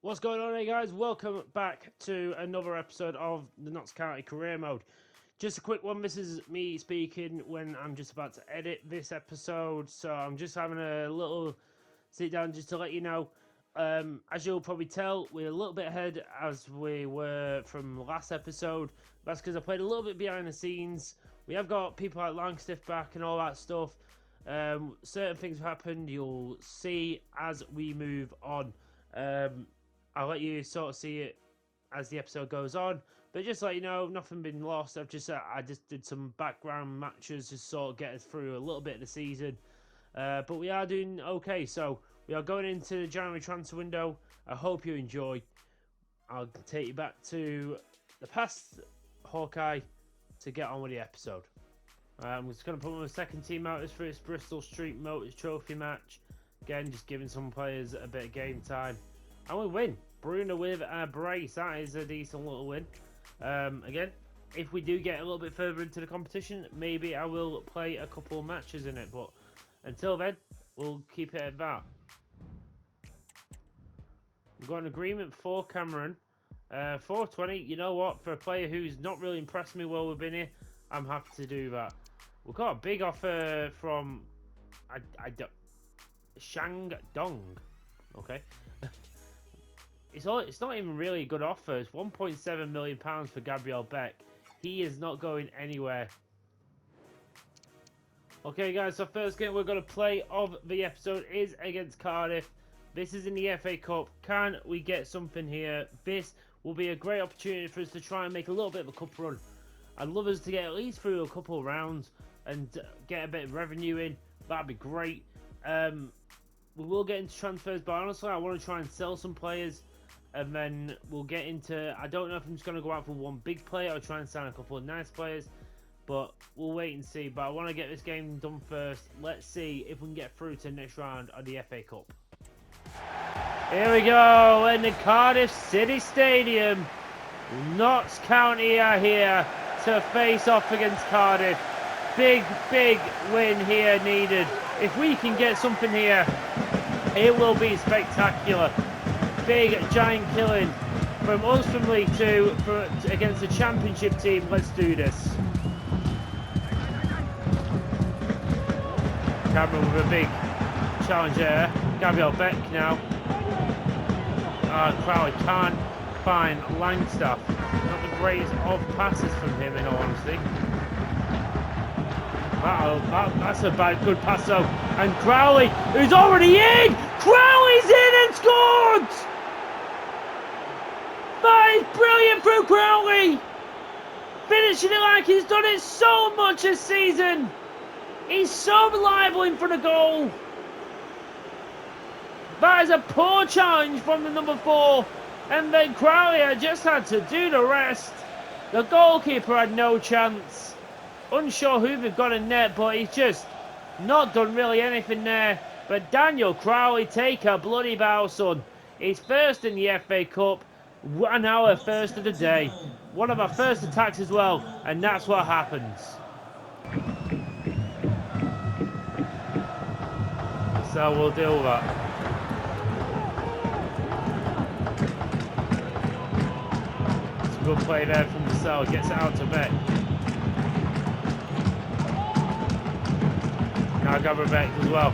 What's going on, hey guys? Welcome back to another episode of the Notts County Career Mode. Just a quick one. This is me speaking when I'm just about to edit this episode, so I'm just having a little sit down just to let you know. As you'll probably tell, we're a little bit ahead as we were from last episode. That's because I played a little bit behind the scenes. We have got people like Langstiff back and all that stuff. Certain things have happened. You'll see as we move on. I'll let you sort of see it as the episode goes on, but just let you know, nothing been lost. I just did some background matches just sort of get us through a little bit of the season, but we are doing okay. So we are going into the January transfer window. I hope you enjoy. I'll take you back to the past Hawkeye to get on with the episode. I'm just going to put my second team out for this Bristol Street Motors Trophy match. Again, just giving some players a bit of game time. And we win. Bruno with a brace. That is a decent little win. Again, if we do get a little bit further into the competition, maybe I will play a couple of matches in it. But until then, we'll keep it at that. We've got an agreement for Cameron. 420. You know what? For a player who's not really impressed me while we've been here, I'm happy to do that. We've got a big offer from Shandong. Okay. It's not even really a good offer. It's £1.7 million for Gabriel Beck. He is not going anywhere. Okay, guys, so first game we're going to play of the episode is against Cardiff. This is in the FA Cup. Can we get something here? This will be a great opportunity for us to try and make a little bit of a cup run. I'd love us to get at least through a couple of rounds and get a bit of revenue in. That'd be great. We will get into transfers, but honestly, I want to try and sell some players. And then we'll get into... I don't know if I'm just going to go out for one big player or try and sign a couple of nice players. But we'll wait and see. But I want to get this game done first. Let's see if we can get through to the next round of the FA Cup. Here we go in the Cardiff City Stadium. Notts County are here to face off against Cardiff. Big win here needed. If we can get something here, it will be spectacular. Big giant killing from us from League 2 against the Championship team. Let's do this. Cameron with a big challenge there. Gabriel Beck now. Crowley can't find Langstaff. Not the greatest of passes from him, in all honesty. That's a good pass though. And Crowley, who's already in! Crowley's in and scored! That is brilliant through Crowley! Finishing it like he's done it so much this season! He's so reliable in front of goal! That is a poor challenge from the number 4. And then Crowley just had to do the rest. The goalkeeper had no chance. Unsure who they've got in net, but he's just not done really anything there. But Daniel Crowley, take a bloody bow, son. He's first in the FA Cup, and our first of the day. One of our first attacks as well, and that's what happens. So we'll deal with that. It's a good play there from the cell, gets it out to Beck. Now Gabriel Beck as well.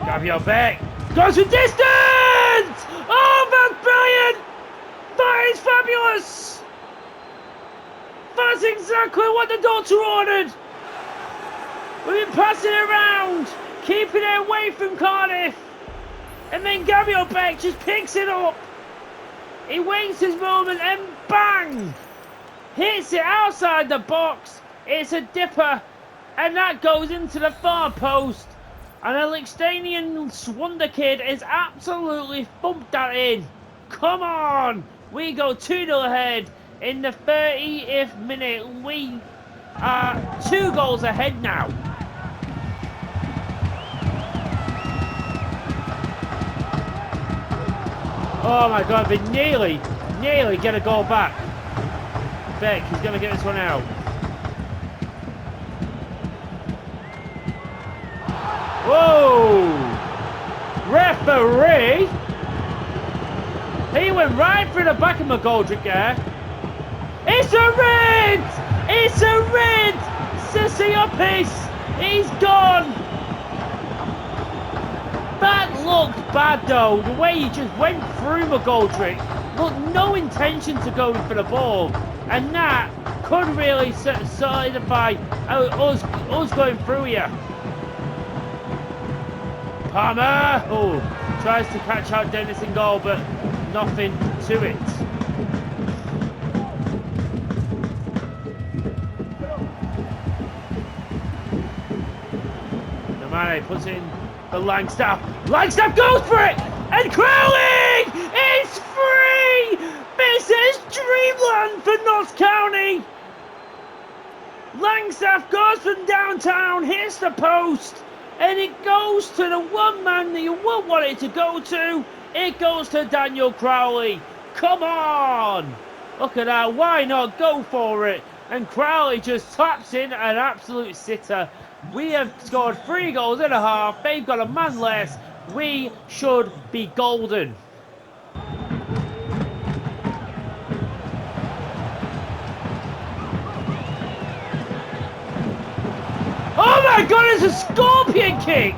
Gabriel Beck goes for distance! Oh, that's brilliant! That is fabulous! That's exactly what the doctor ordered! We've been passing it around, keeping it away from Cardiff. And then Gabriel Beck just picks it up. He waits his moment and bang! Hits it outside the box. It's a dipper. And that goes into the far post. And a Liechtenstein wonder kid is absolutely thumped that in. Come on! We go 2-0 ahead in the 30th minute. We are 2 goals ahead now. Oh my God, they nearly nearly get a goal back. Beck, he's going to get this one out. Whoa! Referee! He went right through the back of McGoldrick there. It's a red! It's a red! Sisiopis! He's gone! That looked bad though, the way he just went through McGoldrick. Look, no intention to go for the ball. And that could really solidify us going through here. Palmer! Oh, tries to catch out Dennis in goal, but nothing to it. Mane puts in the Langstaff. Langstaff goes for it! And Crowley is free! This is dreamland for Notts County! Langstaff goes from downtown, hits the post, and it goes to the one man that you won't want it to go to. It goes to Daniel Crowley. Come on! Look at that, why not go for it? And Crowley just taps in an absolute sitter. We have scored 3 goals and a half. They've got a man less. We should be golden. Oh my god, it's a scorpion kick!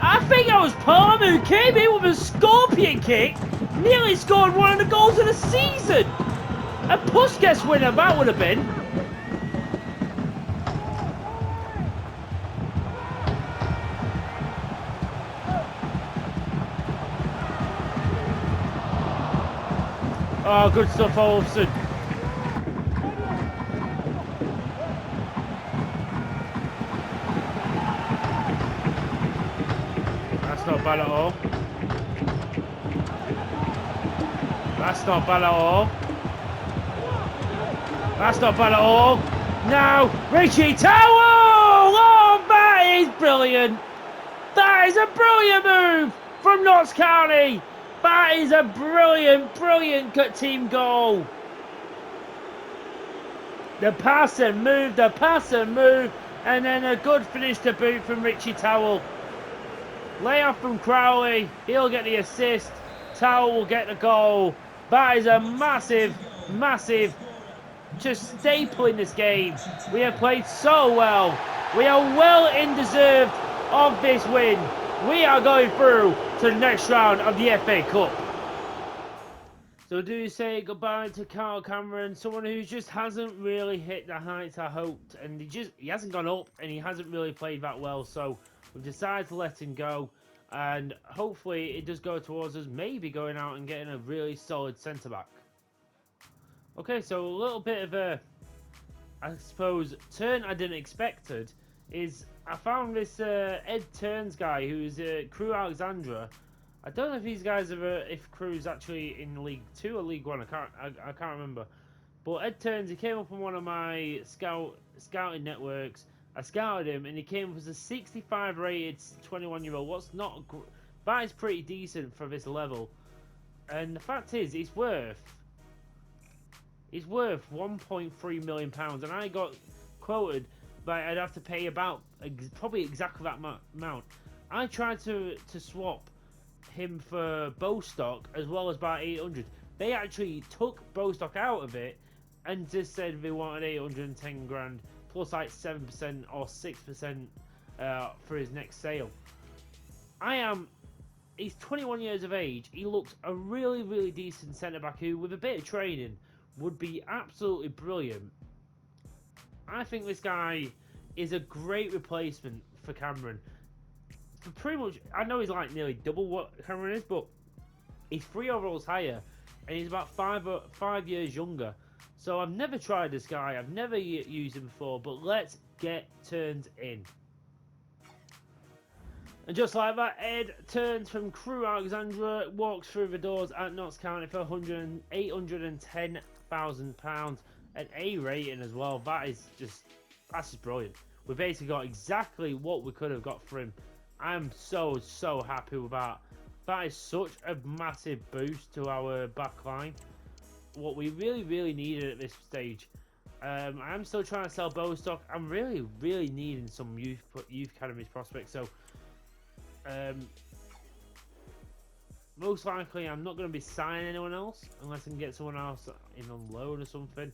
I think that was Palmer who came in with a scorpion kick. Nearly scored one of the goals of the season. A Puskas winner, that would have been. Oh, good stuff, Olsen. That's not bad at all. That's not bad at all. That's not bad at all. Now, Richie Towell! Oh, that is brilliant. That is a brilliant move from Notts County. That is a brilliant, brilliant team goal. The pass and move, and then a good finish to boot from Richie Towell. Layoff from Crowley, he'll get the assist. Towell will get the goal. That is a massive, massive, just staple in this game. We have played so well. We are well in deserved of this win. We are going through to the next round of the FA Cup. So do say goodbye to Carl Cameron, someone who just hasn't really hit the heights I hoped, and he hasn't gone up, and he hasn't really played that well. So we've decided to let him go, and hopefully it does go towards us maybe going out and getting a really solid centre back. Okay, so a little bit of a, I suppose, turn I didn't expected is I found this Ed Turns guy who's Crew Alexandra. I don't know if these guys are if Crew's actually in League 2 or League 1. I can't remember. But Ed Turns, he came up on one of my scouting networks. I scouted him and he came up as a 65 rated 21-year-old. That is pretty decent for this level. And the fact is, he's worth 1.3 million pounds, and I got quoted. But I'd have to pay about probably exactly that amount. I tried to swap him for Bostock as well as about 800. They actually took Bostock out of it and just said they wanted 810 grand plus like 7% or 6% for his next sale. He's 21 years of age. He looks a really, really decent centre back who, with a bit of training, would be absolutely brilliant. I think this guy is a great replacement for Cameron. For pretty much, I know he's like nearly double what Cameron is, but he's 3 overalls higher, and he's about 5 years younger. So I've never tried this guy. I've never used him before, but let's get Turns in. And just like that, Ed Turns from Crew Alexandra walks through the doors at Notts County for £810,000. An A rating as well. That's just brilliant. We basically got exactly what we could have got for him. I'm so happy with that. That is such a massive boost to our back line. What we really needed at this stage. I am still trying to sell Bostock. I'm really needing some youth academies prospects. So most likely I'm not going to be signing anyone else unless I can get someone else in on loan or something.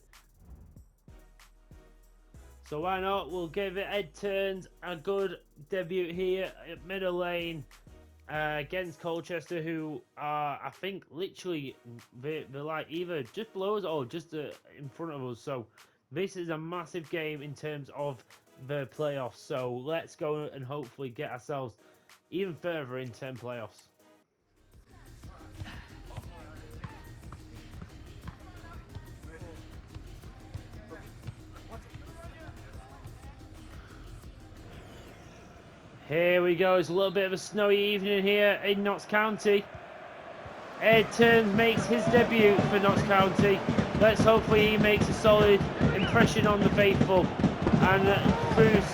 So why not? We'll give it Ed Turns a good debut here at middle lane against Colchester, who are, I think, literally they're like either just below us or just in front of us. So this is a massive game in terms of the playoffs. So let's go and hopefully get ourselves even further in 10 playoffs. Here we go. It's a little bit of a snowy evening here in Notts County. Ed Turns makes his debut for Notts County. Let's hopefully he makes a solid impression on the faithful and proves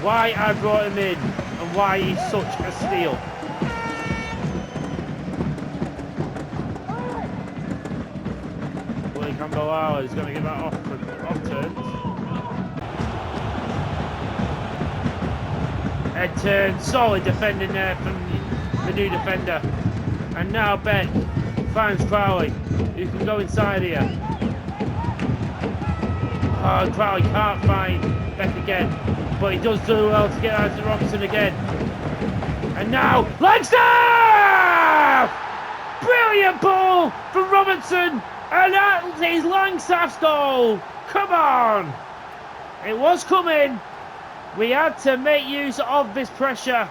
why I brought him in and why he's such a steal. Willie Campbell is going to give that off Turns. Ed Turns, solid defending there from the new defender. And now Beck finds Crowley, who can go inside here. Oh, Crowley can't find Beck again, but he does do well to get out to Robinson again. And now, Langstaff! Brilliant ball from Robinson, and that is Langstaff's goal. Come on! It was coming. We had to make use of this pressure.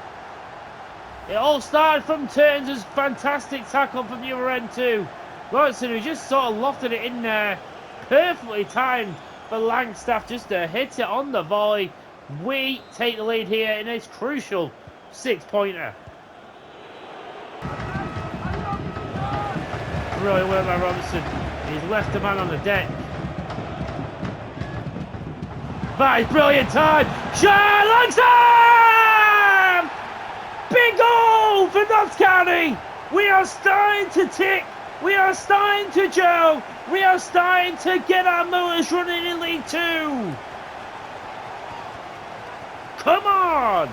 It all started from Turns' fantastic tackle from the other end too. Robinson, who just sort of lofted it in there, perfectly timed for Langstaff just to hit it on the volley. We take the lead here in this crucial 6-pointer. Brilliant work by Robinson. He's left the man on the deck. That is brilliant time. Langstaff! Big goal for Notts County. We are starting to tick. We are starting to gel. We are starting to get our motors running in League 2. Come on.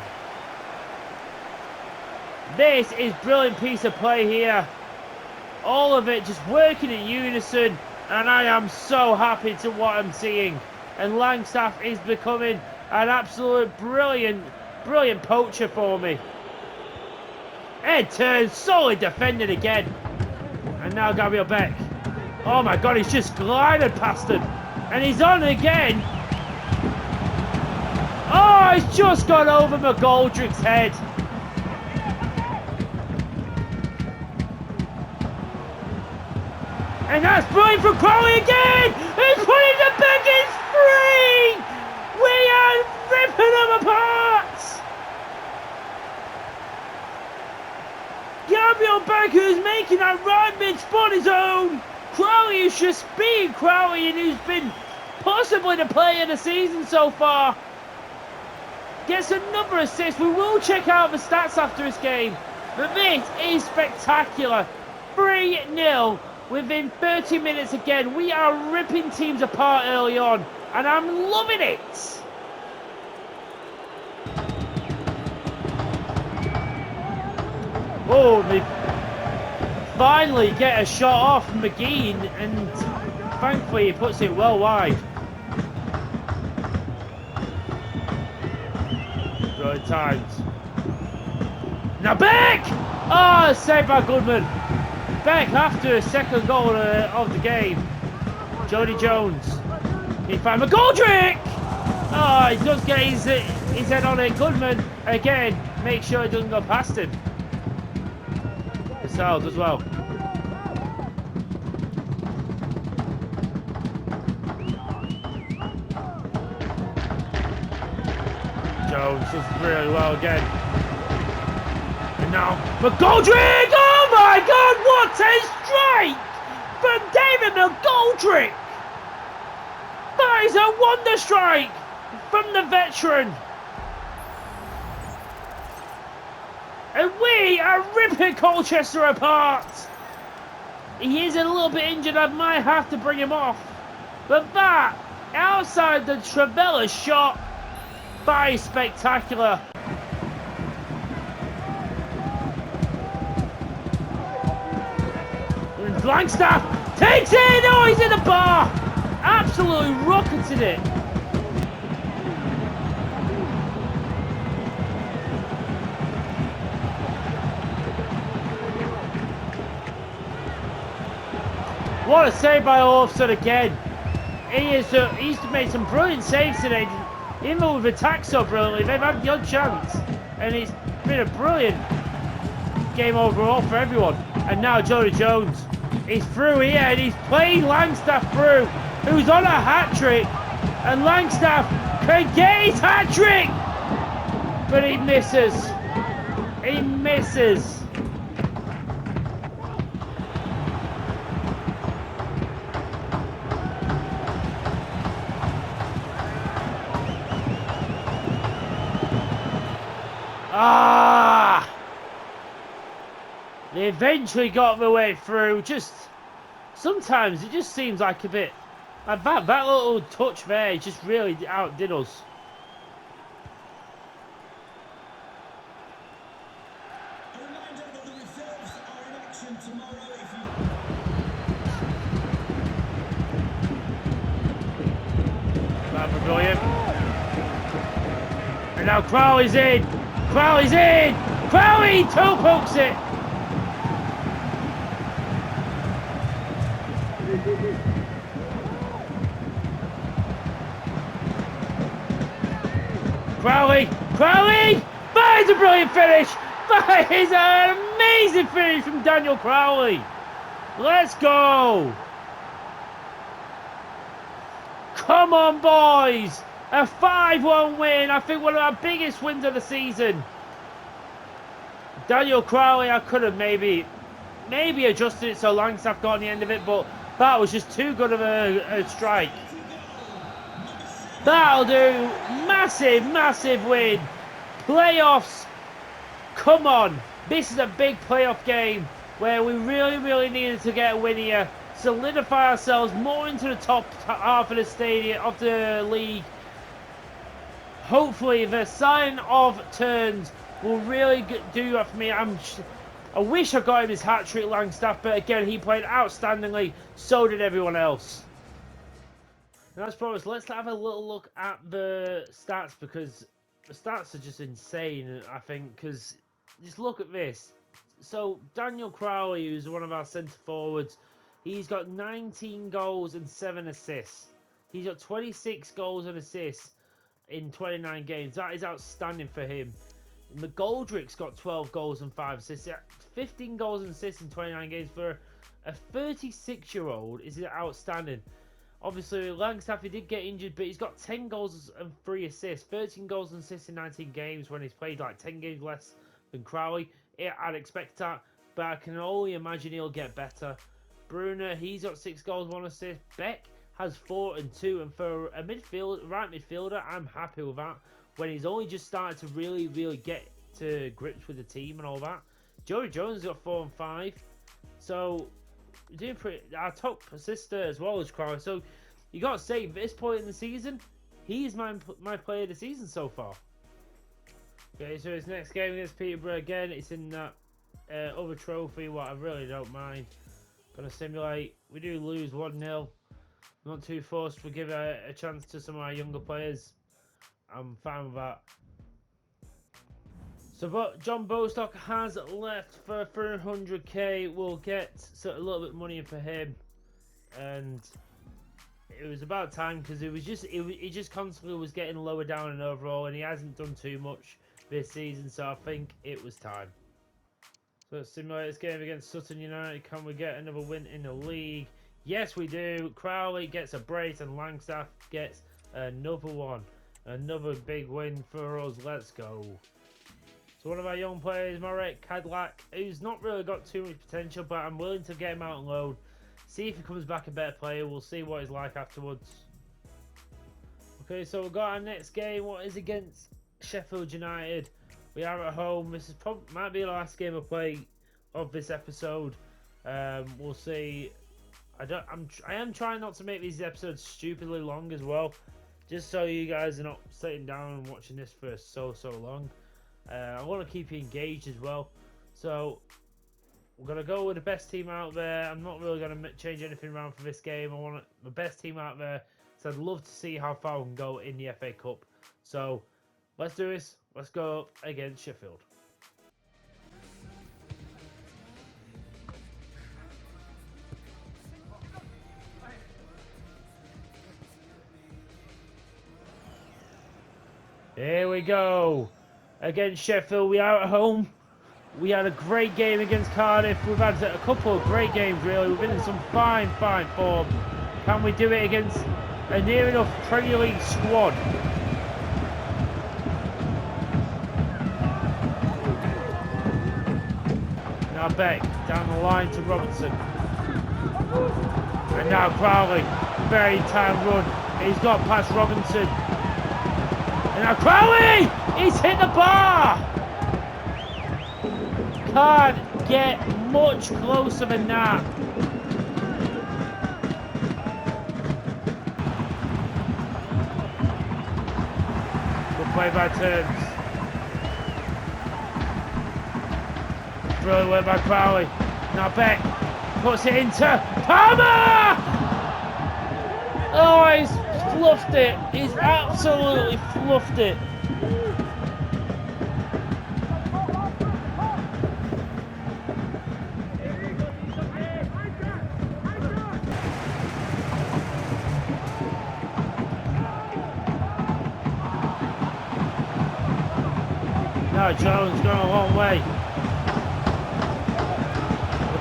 This is brilliant piece of play here. All of it just working in unison. And I am so happy to what I'm seeing. And Langstaff is becoming an absolute brilliant poacher for me. Ed Turns, solid defending again. And now Gabriel Beck. Oh my God, he's just glided past him. And he's on again. Oh, he's just gone over McGoldrick's head. And that's brilliant from Crowley again. He's putting the biggest free. We are ripping them apart. Gabriel Beck, who's making that right mid-spot his own. Crowley is just being Crowley, and who's been possibly the player of the season so far. Gets another assist. We will check out the stats after this game. But this is spectacular. 3-0 within 30 minutes again. We are ripping teams apart early on, and I'm loving it. Oh, they finally get a shot off McGee, and thankfully he puts it well wide. Good times. Now Beck! Oh, saved by Goodman. Beck after a second goal of the game. Jody Jones. He found McGoldrick! Oh, he does get his head on it. Goodman again. Make sure it doesn't go past him. Salves as well. Jones does really well again. And now McGoldrick! Oh my God, what a strike from David McGoldrick! That is a wonder strike from the veteran. And we are ripping Colchester apart. He is a little bit injured. I might have to bring him off. But that, outside the Trevella shot, that is spectacular. And Blankstaff takes it. Oh, he's in the bar. Absolutely rocketed it. What a save by Olofsson again. He's made some brilliant saves today. Even though we've attacked so brilliantly, they've had the odd chance. And it's been a brilliant game overall for everyone. And now Jody Jones is through here and he's playing Langstaff through, who's on a hat-trick. And Langstaff can get his hat-trick! But he misses. He misses. Ah! They eventually got their way through. Just sometimes it just seems like a bit like that little touch there just really outdid us. That's brilliant. And now Crowley's in. Crowley's in! Crowley toe pokes it! Crowley! Crowley! That is a brilliant finish! That is an amazing finish from Daniel Crowley! Let's go! Come on, boys! A 5-1 win, I think one of our biggest wins of the season. Daniel Crowley, I could have maybe adjusted it so Langstaff got on the end of it, but that was just too good of a strike. That'll do. Massive, massive win. Playoffs. Come on. This is a big playoff game where we really, really needed to get a win here. Solidify ourselves more into the top half of the stadium, of the league. Hopefully the sign of turns will really do that for me. I wish I got him his hat-trick, Langstaff, but again, he played outstandingly. So did everyone else. Now, as promised, let's have a little look at the stats, because the stats are just insane, I think, because just look at this. So, Daniel Crowley, who's one of our centre-forwards, he's got 19 goals and 7 assists. He's got 26 goals and assists in 29 games. That is outstanding for him. McGoldrick's got 12 goals and 5 assists. 15 goals and assists in 29 games for a 36-year-old is outstanding. Obviously, Langstaff, he did get injured, but he's got 10 goals and 3 assists. 13 goals and assists in 19 games when he's played like 10 games less than Crowley. I'd expect that, but I can only imagine he'll get better. Brunner, he's got 6 goals, 1 assist. Beck has 4 and 2, and for a right midfielder, I'm happy with that. When he's only just started to really, really get to grips with the team and all that. Jody Jones got 4 and 5, so doing pretty. Our top assister as well as Crowley. So you got to say, at this point in the season, he is my player of the season so far. Okay, so his next game against Peterborough again. It's in that other trophy, what I really don't mind. Gonna simulate. We do lose 1-0. Not too forced. We give a chance to some of our younger players. I'm fine with that. So, but John Bostock has left for 300k. We'll get a little bit of money for him, and it was about time, because he just constantly was getting lower down and overall, and he hasn't done too much this season. So I think it was time. So let's simulate this game against Sutton United. Can we get another win in the league? Yes, we do. Crowley gets a brace and Langstaff gets another one. Another big win for us. Let's go. So one of our young players, Marek Cadillac, who's not really got too much potential, but I'm willing to get him out on loan. See if he comes back a better player. We'll see what he's like afterwards. Okay, so we've got our next game. What is against Sheffield United? We are at home. This is might be the last game of play of this episode. We'll see. I am trying not to make these episodes stupidly long as well, just so you guys are not sitting down and watching this for so long. I want to keep you engaged as well, so we're gonna go with the best team out there. I'm not really gonna change anything around for this game. I want the best team out there, so I'd love to see how far we can go in the FA Cup. So let's do this. Let's go against Sheffield. Here we go. Against Sheffield, we are at home. We had a great game against Cardiff. We've had a couple of great games, really. We've been in some fine form. Can we do it against a near enough Premier League squad? Now Beck, down the line to Robertson. And now Crowley, very tight run. He's got past Robinson. And now Crowley! He's hit the bar! Can't get much closer than that. Good play by Turns. Brilliant work by Crowley. Now Beck puts it into Palmer! Oh, he's fluffed it. He's absolutely fluffed it. Now Jones going a long way.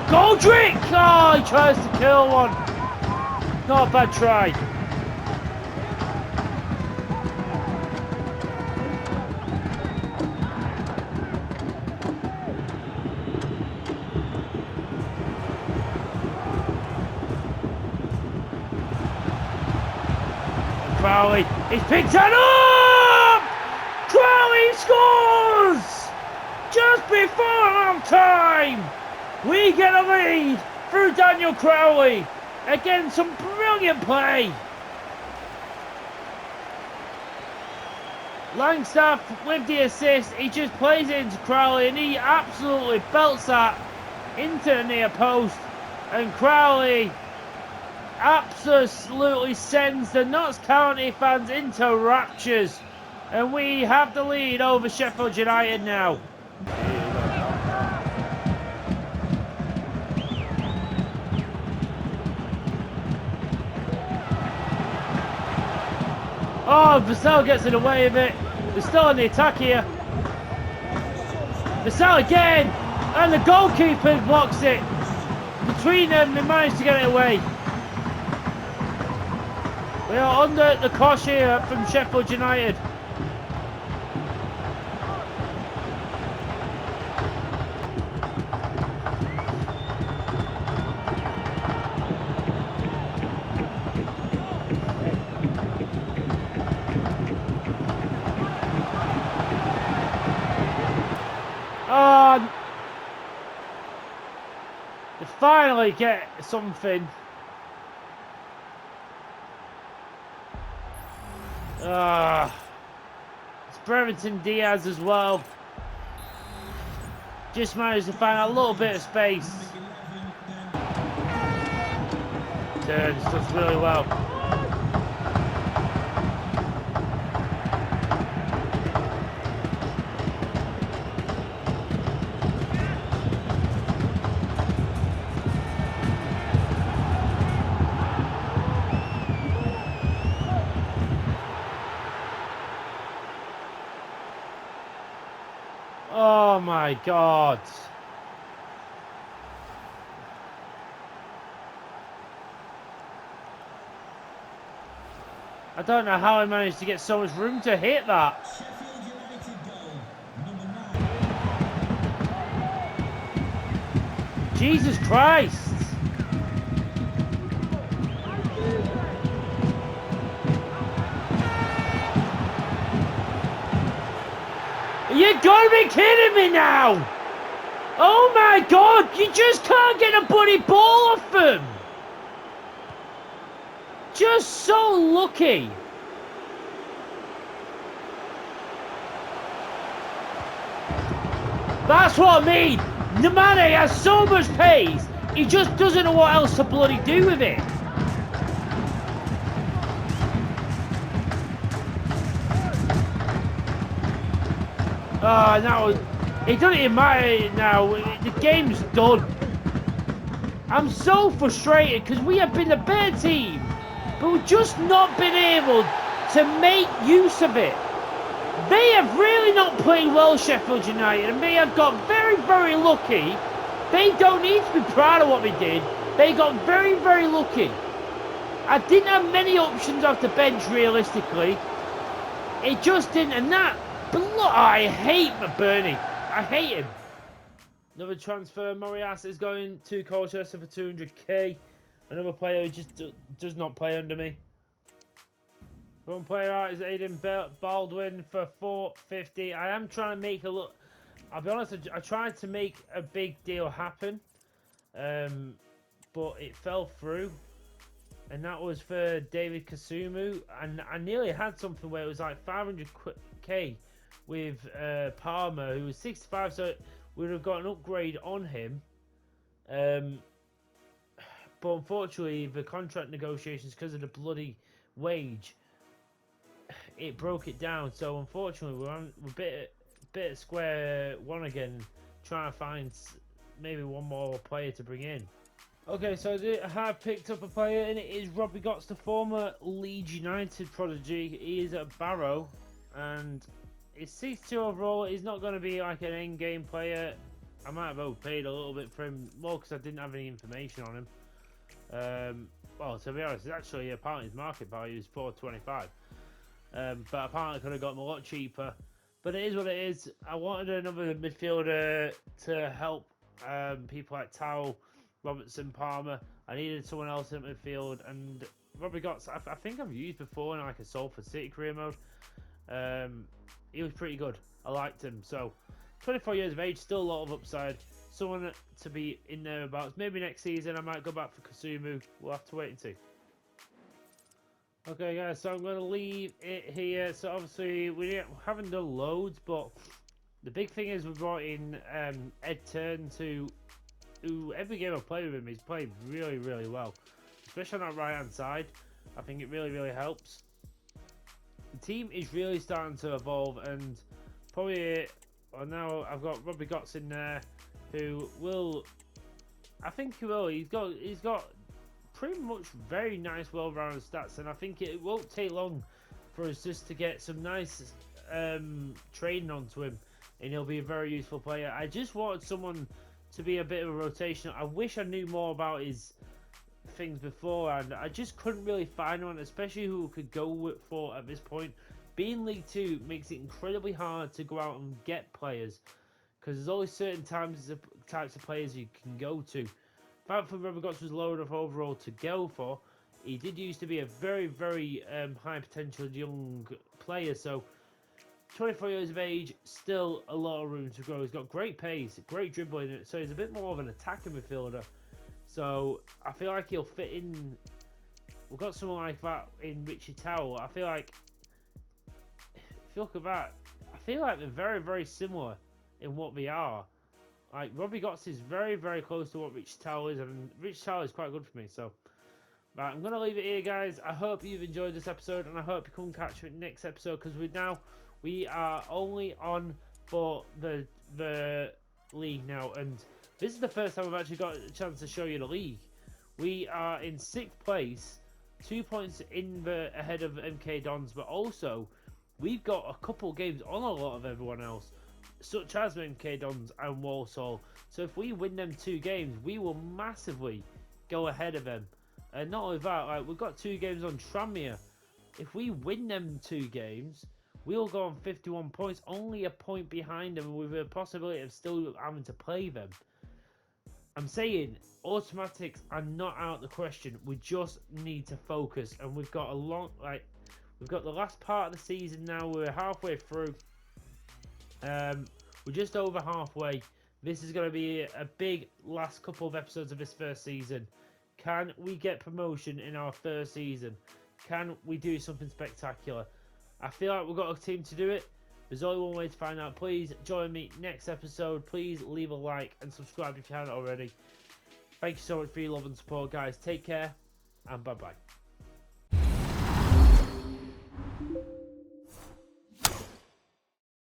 Goldrick! Oh, he tries to kill one. Not a bad try. Crowley, he's picked it up! Crowley scores! Just before half time! We get a lead through Daniel Crowley. Again, some brilliant play. Langstaff with the assist. He just plays it into Crowley and he absolutely belts that into the near post. And Crowley absolutely sends the Notts County fans into raptures. And we have the lead over Sheffield United now. Oh, Vassell gets in the way of it. They're still on the attack here. Vassell again! And the goalkeeper blocks it. Between them, they managed to get it away. We are under the cosh here from Sheffield United. They finally get something. It's Brereton Diaz as well. Just managed to find a little bit of space. Turns, does really well. Oh my God. I don't know how I managed to get so much room to hit that. Jesus Christ. You gotta be kidding me now! Oh my god, you just can't get a bloody ball off them! Just so lucky. That's what I mean. Nemane has so much pace, he just doesn't know what else to bloody do with it. Oh, now it doesn't even matter now. The game's done. I'm so frustrated because we have been the better team, but we've just not been able to make use of it. They have really not played well, Sheffield United, and they have got very, very lucky. They don't need to be proud of what they did. They got very, very lucky. I didn't have many options off the bench, realistically. It just didn't, and that... I hate McBurney. I hate him. Another transfer. Morias is going to Colchester for 200k. Another player who just does not play under me. One player out is Aidan Baldwin for 450. I am trying to make a look. I'll be honest, I tried to make a big deal happen, but it fell through. And that was for David Kasumu. And I nearly had something where it was like 500k with Palmer, who was 65, so we would have got an upgrade on him. But unfortunately, the contract negotiations, because of the bloody wage, it broke it down. So unfortunately, we're a bit at square one again, trying to find maybe one more player to bring in. Okay, so I have picked up a player, and it is Robbie Gotts, the former Leeds United prodigy. He is at Barrow, and he's 62 overall. He's not going to be like an in-game player. I might have overpaid a little bit for him, more because I didn't have any information on him. Well, to be honest, actually apparently his market value is 425. But apparently I could have got him a lot cheaper. But it is what it is. I wanted another midfielder to help people like Towell, Robertson, Palmer. I needed someone else in midfield, and Robbie Gotts, I think I've used before in like a Salford City career mode. He was pretty good. I liked him. So 24 years of age, still a lot of upside. Someone to be in there about. Maybe next season I might go back for Kasumu. We'll have to wait and see. Okay, guys, so I'm going to leave it here. So obviously we haven't done loads, but the big thing is we brought in Ed Turn, who every game I've played with him, he's played really, really well. Especially on that right-hand side. I think it really, really helps. The team is really starting to evolve, and probably now I've got Robbie Gotts in there, who will, I think he will. He's got pretty much very nice, well-rounded stats, and I think it won't take long for us just to get some nice training onto him, and he'll be a very useful player. I just wanted someone to be a bit of a rotation. I wish I knew more about his things before, and I just couldn't really find one, especially who could go for at this point. Being League 2 makes it incredibly hard to go out and get players, because there's only certain types of players you can go to. Thankfully, Robbie Gotts was low enough overall to go for. He did used to be a very, very high potential young player, so 24 years of age, still a lot of room to grow. He's got great pace, great dribbling, so he's a bit more of an attacking midfielder. So I feel like he'll fit in. We've got someone like that in Richie Towell. I feel like, if you look at that, I feel like they're very, very similar in what they are. Like, Robbie Gotts is very, very close to what Richie Towell is, and Richie Towell is quite good for me. So, right, I'm going to leave it here, guys. I hope you've enjoyed this episode, and I hope you come catch me next episode, because we are only on for the league now, and this is the first time I've actually got a chance to show you the league. We are in 6th place, 2 points ahead of MK Dons, but also we've got a couple games on a lot of everyone else, such as MK Dons and Walsall. So if we win them 2 games, we will massively go ahead of them. And not only that, like, we've got 2 games on Tranmere. If we win them 2 games, we'll go on 51 points, only a point behind them, with a possibility of still having to play them. I'm saying automatics are not out of the question. We just need to focus, and we've got we've got the last part of the season now. We're halfway through. We're just over halfway. This is going to be a big last couple of episodes of this first season. Can we get promotion in our first season? Can we do something spectacular? I feel like we've got a team to do it. There's only one way to find out. Please join me next episode. Please leave a like and subscribe if you haven't already. Thank you so much for your love and support, guys. Take care and bye-bye.